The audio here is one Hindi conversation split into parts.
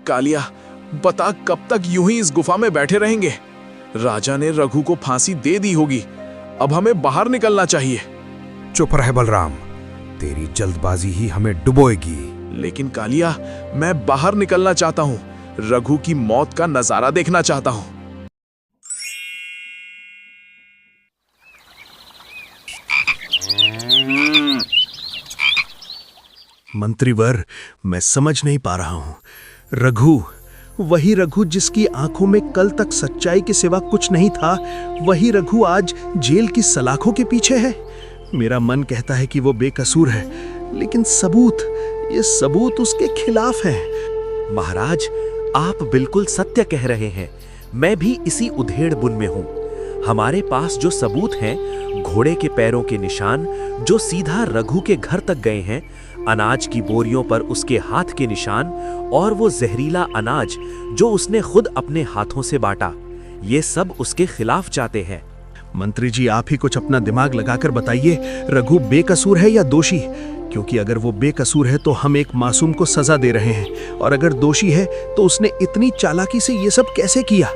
कालिया, बता कब तक यूं ही इस गुफा में बैठे रहेंगे? राजा ने रघु को फांसी दे दी होगी, अब हमें बाहर निकलना चाहिए। चुप रह बलराम, तेरी जल्दबाजी ही हमें डुबोएगी। लेकिन कालिया, मैं बाहर निकलना चाहता हूँ, रघु की मौत का नजारा देखना चाहता हूँ। मंत्रीवर, मैं समझ नहीं पा रहा हूं। रघु, वही रघु जिसकी आंखों में कल तक सच्चाई के सिवा कुछ नहीं था, वही रघु आज जेल की सलाखों के पीछे है। मेरा मन कहता है कि वो बेकसूर है, लेकिन ये सबूत उसके खिलाफ है। महाराज, आप बिल्कुल सत्य कह रहे हैं। मैं भी इसी उधेड़ बुन में हूँ। हमारे पास जो सबूत हैं, घोड़े के पैरों के निशान जो सीधा रघु के घर तक गए हैं, अनाज की बोरियों पर उसके हाथ के निशान और वो जहरीला अनाज जो उसने खुद अपने हाथों से बांटा, ये सब उसके खिलाफ जाते हैं। मंत्री जी, आप ही कुछ अपना दिमाग लगाकर बताइए, रघु बेकसूर है या दोषी? क्योंकि अगर वो बेकसूर है तो हम एक मासूम को सजा दे रहे हैं, और अगर दोषी है तो उसने इतनी चालाकी से ये सब कैसे किया?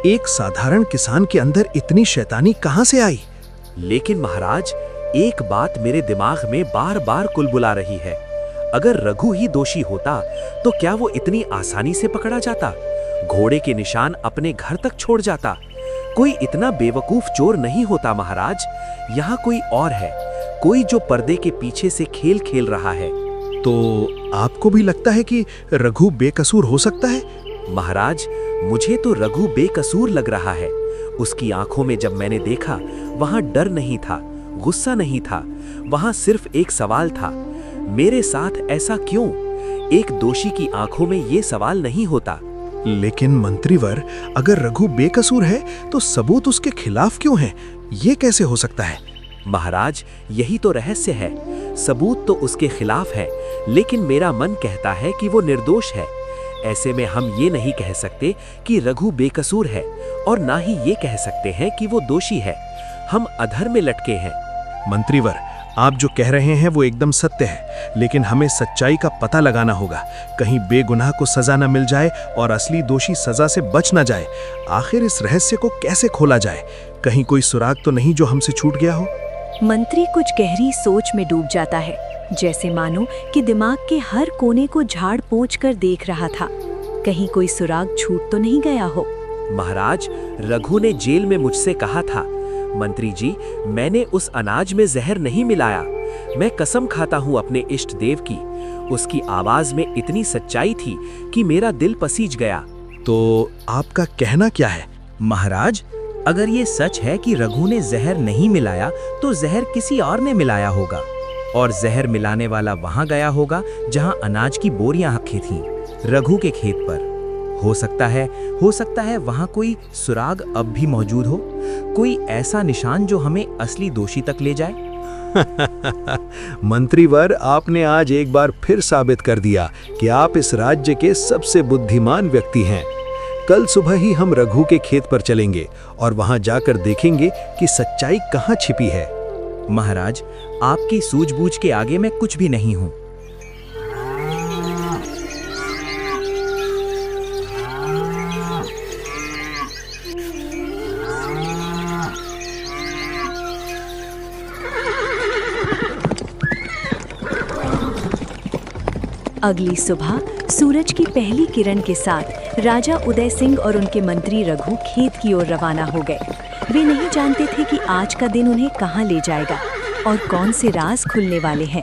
एक साधारण किसान के अंदर इतनी शैतानी कहां से आई? लेकिन महाराज, एक बात मेरे दिमाग में बार बार कुलबुला रही है। अगर रघु ही दोषी होता तो क्या वो इतनी आसानी से पकड़ा जाता, घोड़े के निशान अपने घर तक छोड़ जाता? कोई इतना बेवकूफ चोर नहीं होता महाराज। यहाँ कोई और है, कोई जो पर्दे के पीछे से खेल खेल रहा है। तो आपको भी लगता है कि रघु बेकसूर हो सकता है? महाराज, मुझे तो रघु बेकसूर लग रहा है। उसकी आंखों में जब मैंने देखा, वहां डर नहीं था, गुस्सा नहीं था, वहां सिर्फ एक सवाल था, मेरे साथ ऐसा क्यों? एक दोषी की आंखों में ये सवाल नहीं होता। लेकिन मंत्रीवर, अगर रघु बेकसूर है तो सबूत उसके खिलाफ क्यों हैं? ये कैसे हो सकता है? महाराज, यही तो रहस्य है। सबूत तो उसके खिलाफ है, लेकिन मेरा मन कहता है कि वो निर्दोष है। ऐसे में हम ये नहीं कह सकते कि रघु बेकसूर है, और ना ही ये कह सकते हैं कि वो दोषी है। हम अधर में लटके हैं। मंत्रीवर, आप जो कह रहे हैं वो एकदम सत्य है, लेकिन हमें सच्चाई का पता लगाना होगा। कहीं बेगुनाह को सजा न मिल जाए और असली दोषी सजा से बच न जाए। आखिर इस रहस्य को कैसे खोला जाए? कहीं कोई सुराग तो नहीं जो हमसे छूट गया हो? मंत्री कुछ गहरी सोच में डूब जाता है, जैसे मानो कि दिमाग के हर कोने को झाड़ पोंछ कर देख रहा था। कहीं कोई सुराग छूट तो नहीं गया हो। महाराज, रघु ने जेल में मुझसे कहा था, मंत्री जी, मैंने उस अनाज में जहर नहीं मिलाया। मैं कसम खाता हूँ अपने इष्ट देव की। उसकी आवाज में इतनी सच्चाई थी कि मेरा दिल पसीज गया। तो आपका कहना क्या है? महाराज, अगर ये सच है कि रघु ने जहर नहीं मिलाया, तो जहर किसी और ने मिलाया होगा, और जहर मिलाने वाला वहां गया होगा जहां अनाज की बोरियां रखी थीं, रघु के खेत पर। हो सकता है वहां कोई सुराग अब भी मौजूद हो, कोई ऐसा निशान जो हमें असली दोषी तक ले जाए। मंत्रीवर, आपने आज एक बार फिर साबित कर दिया कि आप इस राज्य के सबसे बुद्धिमान व्यक्ति हैं। कल सुबह ही हम रघु के खेत पर चलेंगे और वहां जाकर देखेंगे कि सच्चाई कहां छिपी है। महाराज, आपकी सूझबूझ के आगे मैं कुछ भी नहीं हूं। अगली सुबह सूरज की पहली किरण के साथ राजा उदय सिंह और उनके मंत्री रघु खेत की ओर रवाना हो गए। वे नहीं जानते थे कि आज का दिन उन्हें कहां ले जाएगा और कौन से राज खुलने वाले हैं।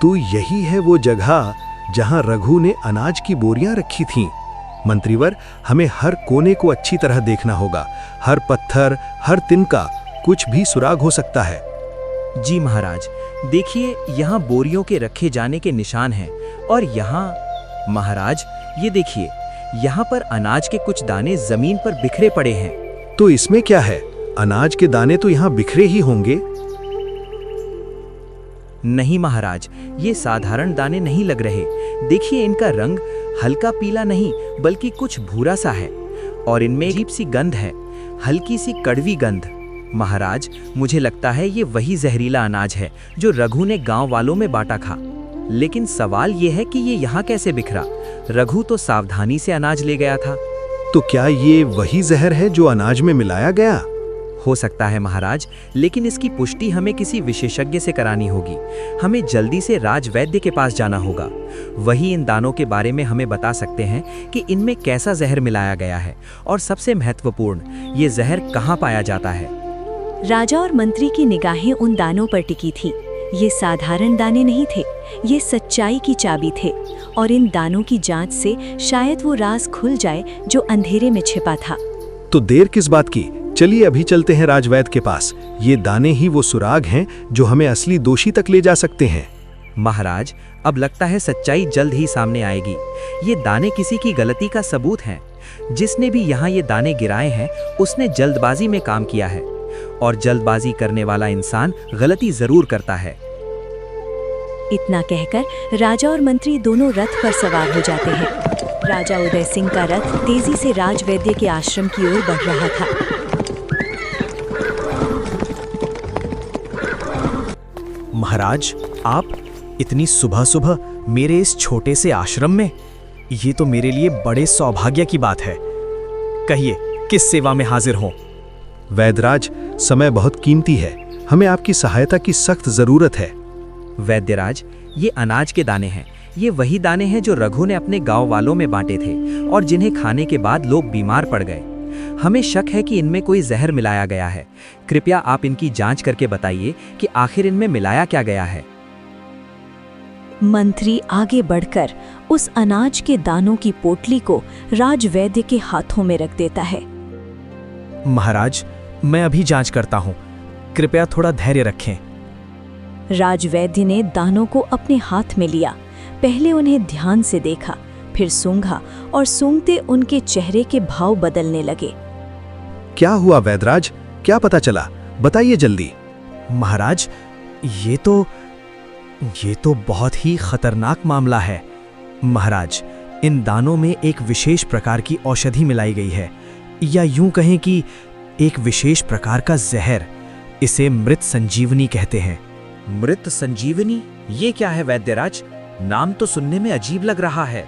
तो यही है वो जगह जहां रघु ने अनाज की बोरियां रखी थीं। मंत्रीवर, हमें हर कोने को अच्छी तरह देखना होगा। हर पत्थर, हर तिनका, कुछ भी सुराग हो सकता है। जी महाराज, देखिए, यहाँ बोरियों के रखे जाने के निशान हैं, और यहाँ महाराज, ये देखिए, यहाँ पर अनाज के कुछ दाने जमीन पर बिखरे पड़े हैं। तो इसमें क्या है? अनाज के दाने तो यहाँ बिखरे ही होंगे। नहीं महाराज, ये साधारण दाने नहीं लग रहे। देखिए, इनका रंग हल्का पीला नहीं बल्कि कुछ भूरा सा है, और इनमें अजीब सी गंध है, हल्की सी कड़वी गंध। महाराज, मुझे लगता है ये वही जहरीला अनाज है जो रघु ने गांव वालों में बांटा था। लेकिन सवाल ये है कि ये यहाँ कैसे बिखरा? रघु तो सावधानी से अनाज ले गया था। तो क्या ये वही जहर है जो अनाज में मिलाया गया? हो सकता है महाराज, लेकिन इसकी पुष्टि हमें किसी विशेषज्ञ से करानी होगी। हमें जल्दी से राजवैद्य के पास जाना होगा। वही इन दानों के बारे में हमें बता सकते हैं कि इनमें कैसा जहर मिलाया गया है और सबसे महत्वपूर्ण, ये जहर कहाँ पाया जाता है। राजा और मंत्री की निगाहें उन दानों पर टिकी थी। ये साधारण दाने नहीं थे, ये सच्चाई की चाबी थे और इन दानों की जांच से शायद वो राज खुल जाए जो अंधेरे में छिपा था। तो देर किस बात की, चलिए अभी चलते हैं राजवैद्य के पास। ये दाने ही वो सुराग हैं जो हमें असली दोषी तक ले जा सकते हैं। महाराज, अब लगता है सच्चाई जल्द ही सामने आएगी। ये दाने किसी की गलती का सबूत हैं। जिसने भी यहाँ ये दाने गिराए हैं उसने जल्दबाजी में काम किया है, और जल्दबाजी करने वाला इंसान गलती जरूर करता है। इतना कहकर राजा और मंत्री दोनों रथ पर सवार हो जाते हैं। राजा उदय सिंह का रथ तेजी से राजवैद्य के आश्रम की ओर बढ़ रहा था। महाराज, आप इतनी सुबह सुबह मेरे इस छोटे से आश्रम में, ये तो मेरे लिए बड़े सौभाग्य की बात है। कहिए, किस सेवा में हाजिर हों? वैद्यराज, समय बहुत कीमती है, हमें आपकी सहायता की सख्त जरूरत है। वैद्यराज, ये अनाज के दाने हैं। ये वही दाने हैं जो रघु ने अपने गांव वालों में बांटे थे और जिन्हें खाने के बाद लोग बीमार पड़ गए। हमें शक है कि इनमें कोई जहर मिलाया गया है। कृपया आप इनकी जांच करके बताइए कि आखिर इनमें मिलाया क्या गया है। मंत्री आगे बढ़कर उस अनाज के दानों की पोटली को राजवैद्य के हाथों में रख देता है। महाराज, मैं अभी जांच करता हूँ, कृपया थोड़ा धैर्य रखें। राजवैद्य ने दानों को अपने हाथ में लिया। पहले उन्हें ध्यान से देखा, फिर सूंघा और सूंघते उनके चेहरे के भाव बदलने लगे। क्या हुआ वैद्यराज, क्या पता चला, बताइए जल्दी। महाराज, ये तो बहुत ही खतरनाक मामला है। महाराज, इन दानों में एक विशेष प्रकार की औषधि मिलाई गई है, या यूं कहें कि एक विशेष प्रकार का जहर। इसे मृत संजीवनी कहते हैं। मृत संजीवनी, ये क्या है वैद्यराज? नाम तो सुनने में अजीब लग रहा है।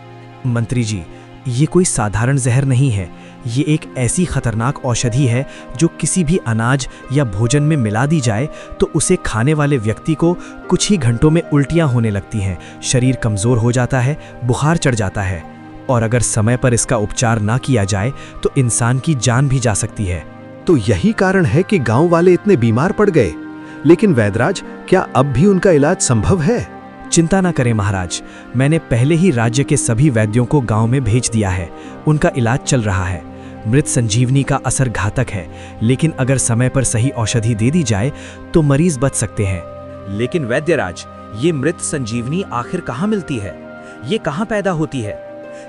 मंत्री जी, ये कोई साधारण जहर नहीं है। ये एक ऐसी खतरनाक औषधि है जो किसी भी अनाज या भोजन में मिला दी जाए तो उसे खाने वाले व्यक्ति को कुछ ही घंटों में उल्टियां होने लगती हैं, शरीर कमजोर हो जाता है, बुखार चढ़ जाता है, और अगर समय पर इसका उपचार ना किया जाए तो इंसान की जान भी जा सकती है। तो यही कारण है कि गांव वाले इतने बीमार पड़ गए। लेकिन वैद्यराज, क्या अब भी उनका इलाज संभव है? चिंता ना करें महाराज, मैंने पहले ही राज्य के सभी वैद्यों को गांव में भेज दिया है। उनका इलाज चल रहा है। मृत संजीवनी का असर घातक है, लेकिन अगर समय पर सही औषधि दे दी जाए तो मरीज बच सकते हैं। लेकिन वैद्यराज, ये मृत संजीवनी आखिर कहाँ मिलती है? ये कहाँ पैदा होती है?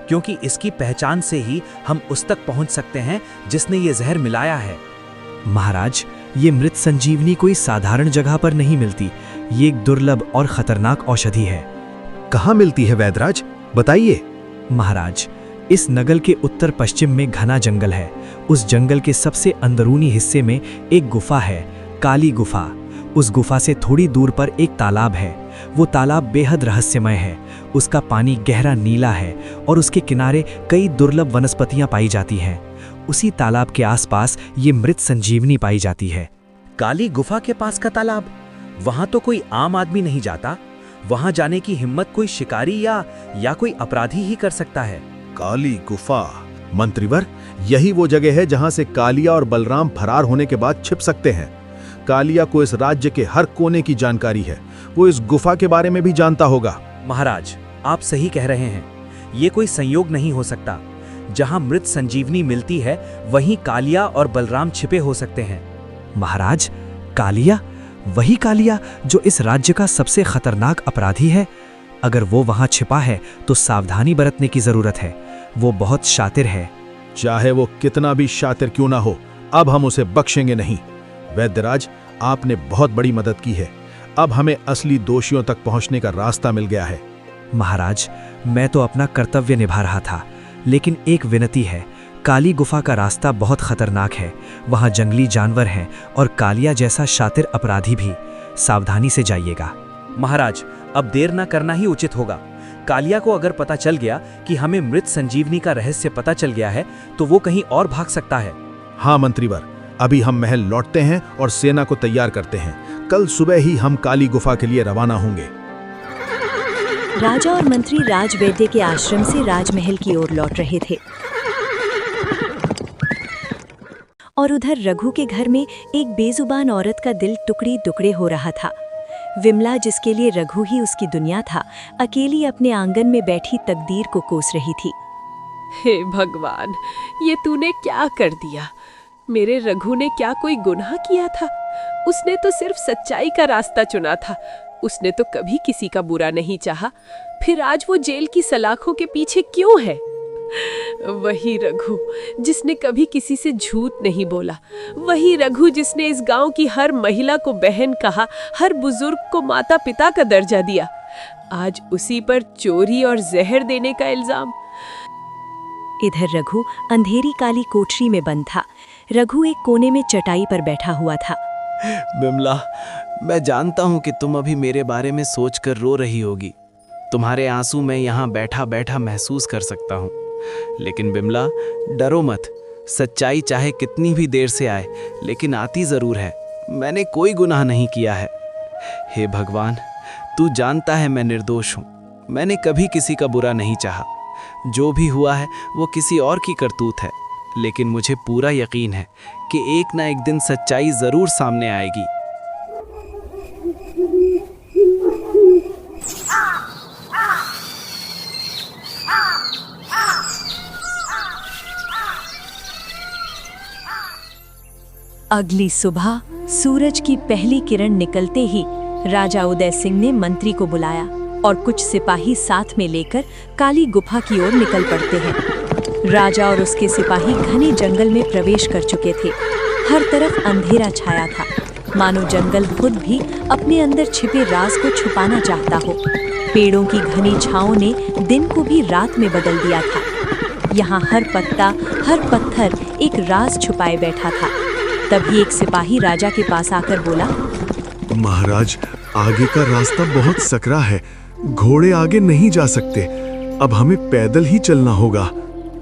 क्योंकि इसकी पहचान से ही हम उस तक पहुंच सकते हैं जिसने ये जहर मिलाया है। महाराज, ये मृत संजीवनी कोई साधारण जगह पर नहीं मिलती। ये एक दुर्लभ और खतरनाक औषधि है। कहाँ मिलती है वैद्यराज, बताइए। महाराज, इस नगल के उत्तर पश्चिम में घना जंगल है। उस जंगल के सबसे अंदरूनी हिस्से में एक गुफा है, काली गुफा। उस गुफा से थोड़ी दूर पर एक तालाब है। वो तालाब बेहद रहस्यमय है। उसका पानी गहरा नीला है और उसके किनारे कई दुर्लभ वनस्पतियां पाई जाती हैं। उसी तालाब के आसपास ये मृत संजीवनी पाई जाती है। काली गुफा के पास का तालाब? वहां तो कोई आम आदमी नहीं जाता। वहां जाने की हिम्मत कोई शिकारी या कोई अपराधी ही कर सकता है। काली गुफा, मंत्रीवर, यही वो जगह है जहां से कालिया और बलराम फरार होने के बाद छिप सकते हैं। कालिया को इस राज्य के हर कोने की जानकारी है। वो इस गुफा के बारे में भी जानता होगा। महाराज, आप सही कह रहे हैं। ये कोई संयोग नहीं हो सकता। जहां मृत संजीवनी मिलती है वहीं कालिया और बलराम छिपे हो सकते हैं। महाराज, कालिया, वही कालिया जो इस राज्य का सबसे खतरनाक अपराधी है। अगर वो वहां छिपा है तो सावधानी बरतने की जरूरत है। वो बहुत शातिर है। चाहे वो कितना भी शातिर क्यों ना हो, अब हम उसे बख्शेंगे नहीं। वैद्यराज, आपने बहुत बड़ी मदद की है। अब हमें असली दोषियों तक पहुंचने का रास्ता मिल गया है। महाराज, मैं तो अपना कर्तव्य निभा रहा था, लेकिन एक विनती है। काली गुफा का रास्ता बहुत खतरनाक है। वहां जंगली जानवर हैं और कालिया जैसा शातिर अपराधी भी। सावधानी से जाइएगा। महाराज, अब देर न करना ही उचित होगा। कालिया को अगर पता चल गया कि हमें मृत संजीवनी का रहस्य पता चल गया है तो वो कहीं और भाग सकता है। हाँ मंत्रीवर, अभी हम महल लौटते हैं और सेना को तैयार करते हैं। कल सुबह ही हम काली गुफा के लिए रवाना होंगे। राजा और मंत्री राजवैद्य के आश्रम से राजमहल की ओर लौट रहे थे और उधर रघु के घर में एक बेजुबान औरत का दिल टुकड़े टुकड़े हो रहा था। विमला, जिसके लिए रघु ही उसकी दुनिया था, अकेली अपने आंगन में बैठी तकदीर को कोस रही थी। हे भगवान, ये तूने क्या कर दिया? मेरे रघु ने क्या कोई गुनाह किया था? उसने तो सिर्फ सच्चाई का रास्ता चुना था। उसने तो कभी किसी का बुरा नहीं चाहा। फिर आज वो जेल की सलाखों के पीछे क्यों है? वही रघु जिसने कभी किसी से झूठ नहीं बोला, वही रघु जिसने इस गांव की हर महिला को बहन कहा, हर बुजुर्ग को माता पिता का दर्जा दिया, आज उसी पर चोरी और जहर देने का इल्जाम। इधर रघु अंधेरी काली कोठरी में बंद था। रघु एक कोने में चटाई पर बैठा हुआ था। बिमला, मैं जानता हूँ कि तुम अभी मेरे बारे में सोचकर रो रही होगी। तुम्हारे आंसू मैं यहाँ बैठा बैठा महसूस कर सकता हूँ। लेकिन बिमला, डरो मत। सच्चाई चाहे कितनी भी देर से आए, लेकिन आती जरूर है। मैंने कोई गुनाह नहीं किया है। हे भगवान, तू जानता है मैं निर्दोष हूँ। मैंने कभी किसी का बुरा नहीं चाहा। जो भी हुआ है वो किसी और की करतूत है। लेकिन मुझे पूरा यकीन है कि एक ना एक दिन सच्चाई जरूर सामने आएगी। अगली सुबह सूरज की पहली किरण निकलते ही राजा उदय सिंह ने मंत्री को बुलाया और कुछ सिपाही साथ में लेकर काली गुफा की ओर निकल पड़ते हैं। राजा और उसके सिपाही घने जंगल में प्रवेश कर चुके थे। हर तरफ अंधेरा छाया था, मानो जंगल खुद भी अपने अंदर छिपे राज को छुपाना चाहता हो। पेड़ों की घनी छांव ने दिन को भी रात में बदल दिया था। यहाँ हर पत्ता, हर पत्थर एक राज छुपाए बैठा था। तभी एक सिपाही राजा के पास आकर बोला, महाराज, आगे का रास्ता बहुत सकरा है। घोड़े आगे नहीं जा सकते। अब हमें पैदल ही चलना होगा।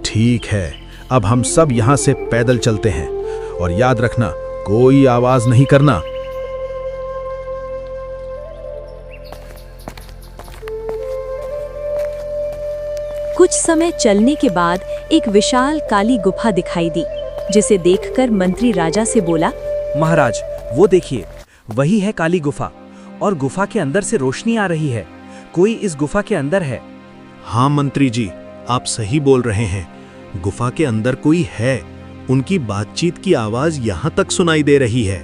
ठीक है, अब हम सब यहाँ से पैदल चलते हैं और याद रखना, कोई आवाज नहीं करना। कुछ समय चलने के बाद एक विशाल काली गुफा दिखाई दी, जिसे देखकर मंत्री राजा से बोला, महाराज, वो देखिए, वही है काली गुफा और गुफा के अंदर से रोशनी आ रही है। कोई इस गुफा के अंदर है। हाँ मंत्री जी, आप सही बोल रहे हैं। गुफा के अंदर कोई है। उनकी बातचीत की आवाज यहाँ तक सुनाई दे रही है।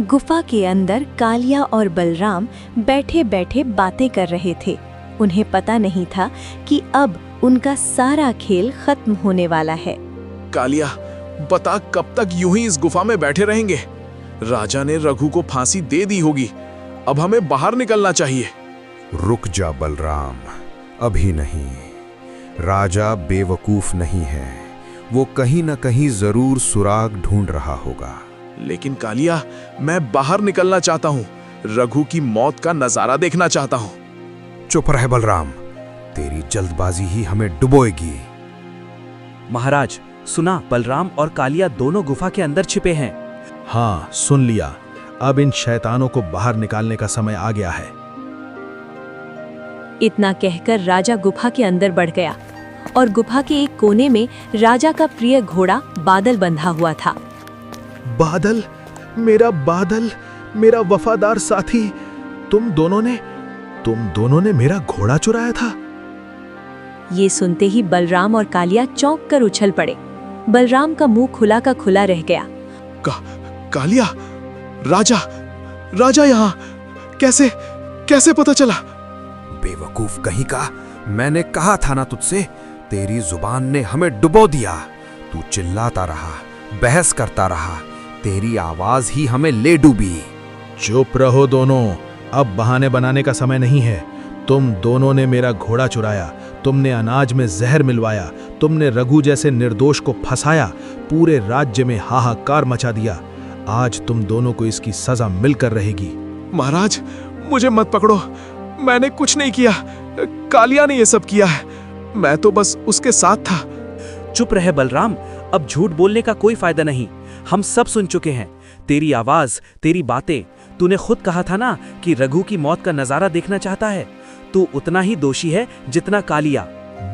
गुफा के अंदर कालिया और बलराम बैठे बैठे बातें कर रहे थे। उन्हें पता नहीं था कि अब उनका सारा खेल खत्म होने वाला है। कालिया, बता कब तक यूं ही इस गुफा में बैठे रहेंगे? राजा ने रघु को फांसी दे दी होगी। अब हमें बाहर निकलना चाहिए। रुक जा बलराम, अभी नहीं। राजा बेवकूफ नहीं है। वो कहीं न कहीं जरूर सुराग ढूंढ रहा होगा। लेकिन कालिया, मैं बाहर निकलना चाहता हूँ। रघु की मौत का नजारा देखना चाहता हूँ। चुप रह बलराम, तेरी जल्दबाजी ही हमें डुबोएगी। महाराज, सुना, बलराम और कालिया दोनों गुफा के अंदर छिपे हैं। हाँ, सुन लिया। अब इन शैतानों को बाहर निकालने का समय आ गया है। इतना कहकर राजा गुफा के अंदर बढ़ गया और गुफा के एक कोने में राजा का प्रिय घोड़ा बादल बंधा हुआ था। बादल, मेरा वफादार साथी, तुम दोनों ने मेरा घोड़ा चुराया था। ये सुनते ही बलराम और कालिया चौंक कर उछल पड़े। बलराम का मुंह खुला का खुला रह गया। कालिया, राजा यहाँ कैसे पता चला? बेवकूफ कहीं का, मैंने कहा था ना तुझसे। तेरी जुबान ने हमें डुबो दिया। तू चिल्लाता रहा, बहस करता रहा, तेरी आवाज ही हमें ले डूबी। चुप रहो दोनों, अब बहाने बनाने का समय नहीं है। तुम दोनों ने मेरा घोड़ा चुराया, तुमने अनाज में जहर मिलवाया, तुमने रघु जैसे निर्दोष को फंसाया, पूरे राज्य में हाहाकार मचा दिया। आज तुम दोनों को इसकी सजा मिलकर रहेगी। महाराज, मुझे मत पकड़ो। मैंने कुछ नहीं किया। कालिया ने ये सब किया है। मैं तो बस उसके साथ था। चुप रहे बलराम, अब झूठ बोलने का कोई फायदा नहीं। हम सब सुन चुके हैं, तेरी आवाज, तेरी बातें। तूने खुद कहा था ना कि रघु की मौत का नजारा देखना चाहता है। तू उतना ही दोषी है जितना कालिया।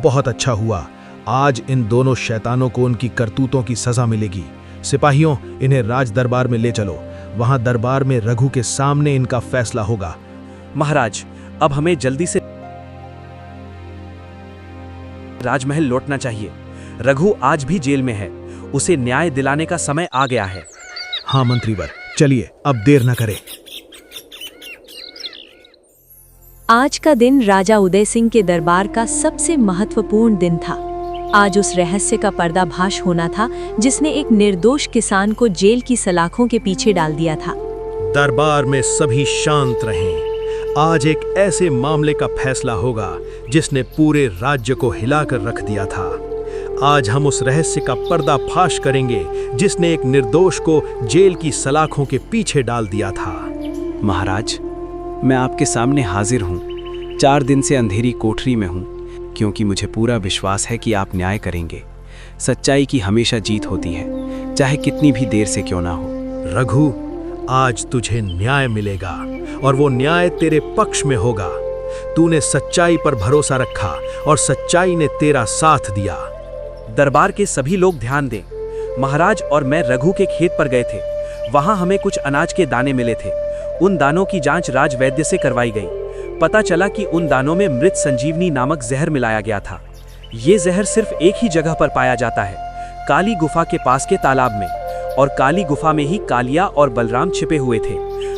बहुत अच्छा हुआ, आज इन दोनों शैतानों को उनकी करतूतों की सजा मिलेगी। सिपाहियों, इन्हें राज दरबार में ले चलो। वहां दरबार में रघु के सामने इनका फैसला होगा। महाराज, अब हमें जल्दी से राजमहल लौटना चाहिए। रघु आज भी जेल में है। उसे न्याय दिलाने का समय आ गया है। हाँ मंत्रीवर, चलिए अब देर न करें। आज का दिन राजा उदय सिंह के दरबार का सबसे महत्वपूर्ण दिन था। आज उस रहस्य का पर्दाफाश होना था जिसने एक निर्दोष किसान को जेल की सलाखों के पीछे डाल दिया था। दरबार में सभी शांत रहें। आज एक ऐसे मामले का फैसला होगा जिसने पूरे राज्य को हिलाकर रख दिया था। आज हम उस रहस्य का पर्दाफाश करेंगे जिसने एक निर्दोष को जेल की सलाखों के पीछे डाल दिया था। महाराज, मैं आपके सामने हाजिर हूँ। 4 दिन से अंधेरी कोठरी में हूँ, क्योंकि मुझे पूरा विश्वास है कि आप न्याय करेंगे। सच्चाई की हमेशा जीत होती है, चाहे कितनी भी देर से क्यों ना हो। रघु, आज तुझे न्याय मिलेगा और वो न्याय तेरे पक्ष में होगा। तूने सच्चाई पर भरोसा रखा और सच्चाई ने तेरा साथ दिया। दरबार के सभी लोग ध्यान दें। महाराज और मैं रघु के खेत पर गए थे। वहां हमें कुछ अनाज के दाने मिले थे। उन दानों की जांच राजवैद्य से करवाई गई। पता चला कि उन दानों में मृत संजीवनी नामक जहर मिलाया गया था। ये जहर सिर्फ एक ही जगह पर पाया जाता है, काली गुफा के पास के तालाब में। और काली गुफा में ही कालिया और बलराम छिपे हुए थे।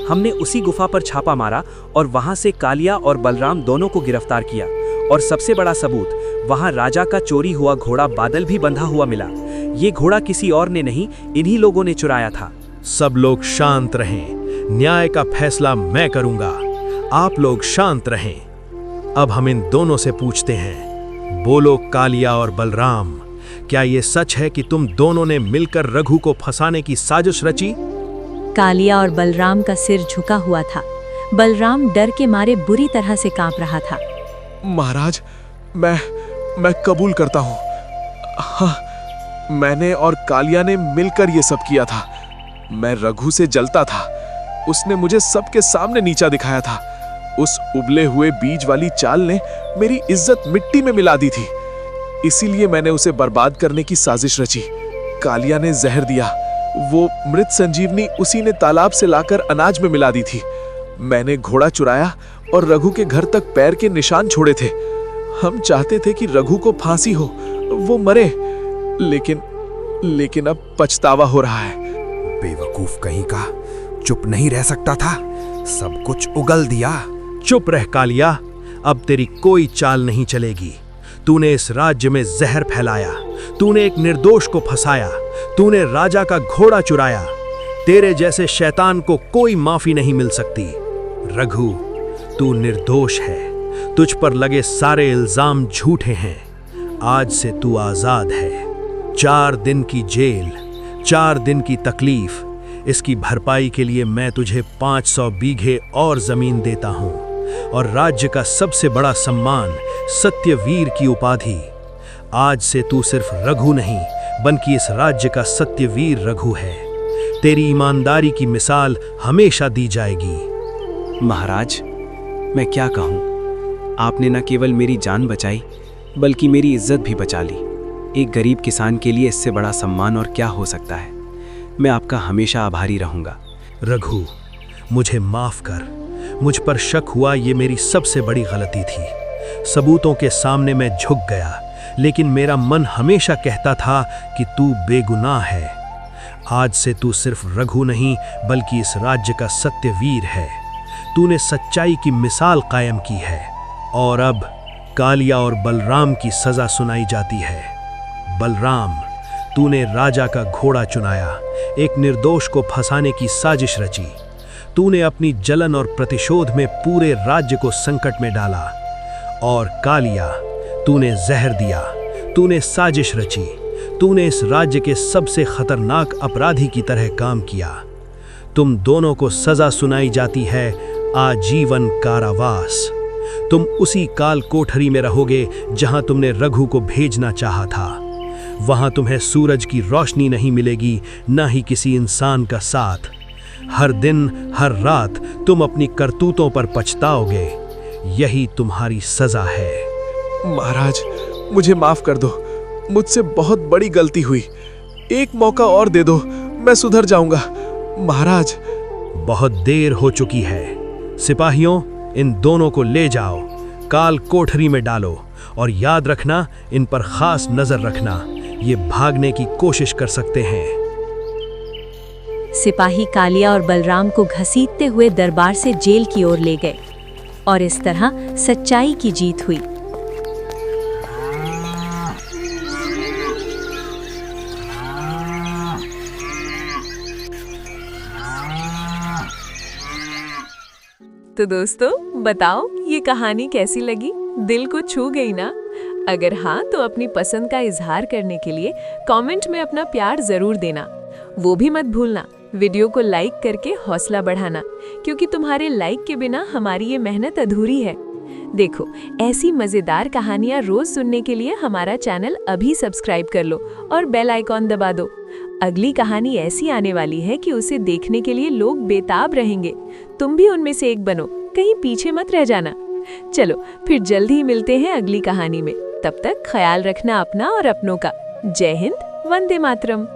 हमने उसी गुफा पर छापा मारा और वहां से कालिया और बलराम दोनों को गिरफ्तार किया। और सबसे बड़ा सबूत, वहां राजा का चोरी हुआ घोड़ा बादल भी बंधा हुआ मिला। ये घोड़ा किसी और ने नहीं, इन्हीं लोगों ने चुराया था। सब लोग शांत रहें। न्याय का फैसला मैं करूंगा। आप लोग शांत रहें। अब हम इन दोनों से पूछते हैं, बोलो कालिया और बलराम, क्या ये सच है कि तुम दोनों ने मिलकर रघु को फंसाने की साजिश रची? कालिया और बलराम का सिर झुका हुआ था। बलराम डर के मारे बुरी तरह से कांप रहा था। महाराज, मैं कबूल करता हूँ। हाँ, मैंने और कालिया ने मिलकर ये सब किया था। मैं रघु से जलता था। उसने मुझे सबके सामने नीचा दिखाया था। उस उबले हुए बीज वाली चाल ने मेरी इज्जत मिट्टी में मिला दी थी। इसीलिए मैंने उसे बर्बाद करने की साजिश रची। कालिया ने जहर दिया। वो मृत संजीवनी उसी ने तालाब से लाकर अनाज में मिला दी थी। मैंने घोड़ा चुराया और रघु के घर तक पैर के निशान छोड़े थे। हम चाहते थे कि रघु को फांसी हो, वो मरे, लेकिन अब पछतावा हो रहा है। बेवकूफ कहीं का, चुप नहीं रह सकता था, सब कुछ उगल दिया। चुप रह कालिया, अब तेरी कोई चाल नहीं चलेगी। तूने इस राज्य में जहर फैलाया। तूने एक निर्दोष को फंसाया। तूने राजा का घोड़ा चुराया। तेरे जैसे शैतान को कोई माफी नहीं मिल सकती। रघु, तू निर्दोष है। तुझ पर लगे सारे इल्जाम झूठे हैं। आज से तू आजाद है। 4 दिन की जेल, 4 दिन की तकलीफ, इसकी भरपाई के लिए मैं तुझे 500 बीघे और जमीन देता हूं और राज्य का सबसे बड़ा सम्मान, सत्यवीर की उपाधि। आज से तू सिर्फ रघु नहीं, बल्कि इस राज्य का सत्यवीर रघु है। तेरी ईमानदारी की मिसाल हमेशा दी जाएगी। महाराज, मैं क्या कहूँ, आपने न केवल मेरी जान बचाई, बल्कि मेरी इज्जत भी बचा ली। एक गरीब किसान के लिए इससे बड़ा सम्मान और क्या हो सकता है। मैं आपका हमेशा आभारी रहूंगा। रघु, मुझे माफ कर। मुझ पर शक हुआ, ये मेरी सबसे बड़ी गलती थी। सबूतों के सामने मैं झुक गया, लेकिन मेरा मन हमेशा कहता था कि तू बेगुनाह है। आज से तू सिर्फ रघु नहीं, बल्कि इस राज्य का सत्यवीर है। तूने सच्चाई की मिसाल कायम की है। और अब कालिया और बलराम की सजा सुनाई जाती है। बलराम, तूने राजा का घोड़ा चुनाया, एक निर्दोष को फंसाने की साजिश रची। तूने अपनी जलन और प्रतिशोध में पूरे राज्य को संकट में डाला। और कालिया, तूने जहर दिया, तूने साजिश रची। तूने इस राज्य के सबसे खतरनाक अपराधी की तरह काम किया। तुम दोनों को सजा सुनाई जाती है, आजीवन कारावास। तुम उसी काल कोठरी में रहोगे जहां तुमने रघु को भेजना चाहा था। वहां तुम्हें सूरज की रोशनी नहीं मिलेगी, ना ही किसी इंसान का साथ। हर दिन हर रात तुम अपनी करतूतों पर पछताओगे। यही तुम्हारी सजा है। महाराज, मुझे माफ कर दो, मुझसे बहुत बड़ी गलती हुई। एक मौका और दे दो, मैं सुधर जाऊंगा। महाराज। बहुत देर हो चुकी है। सिपाहियों, इन दोनों को ले जाओ, काल कोठरी में डालो और याद रखना, इन पर खास नजर रखना। ये भागने की कोशिश कर सकते हैं। सिपाही कालिया और बलराम को घसीटते हुए दरबार से जेल की ओर ले गए और इस तरह सच्चाई की जीत हुई। तो दोस्तों, बताओ ये कहानी कैसी लगी? दिल को छू गई ना? अगर हाँ तो अपनी पसंद का इजहार करने के लिए कमेंट में अपना प्यार जरूर देना। वो भी मत भूलना वीडियो को लाइक करके हौसला बढ़ाना, क्योंकि तुम्हारे लाइक के बिना हमारी ये मेहनत अधूरी है। देखो, ऐसी मजेदार कहानियां रोज सुनने के लिए हमारा चैनल अभी सब्सक्राइब कर लो और बेल आइकॉन दबा दो। अगली कहानी ऐसी आने वाली है कि उसे देखने के लिए लोग बेताब रहेंगे। तुम भी उनमें से एक बनो, कहीं पीछे मत रह जाना। चलो फिर जल्द ही मिलते हैं अगली कहानी में। तब तक ख्याल रखना अपना और अपनों का। जय हिंद, वंदे मातरम।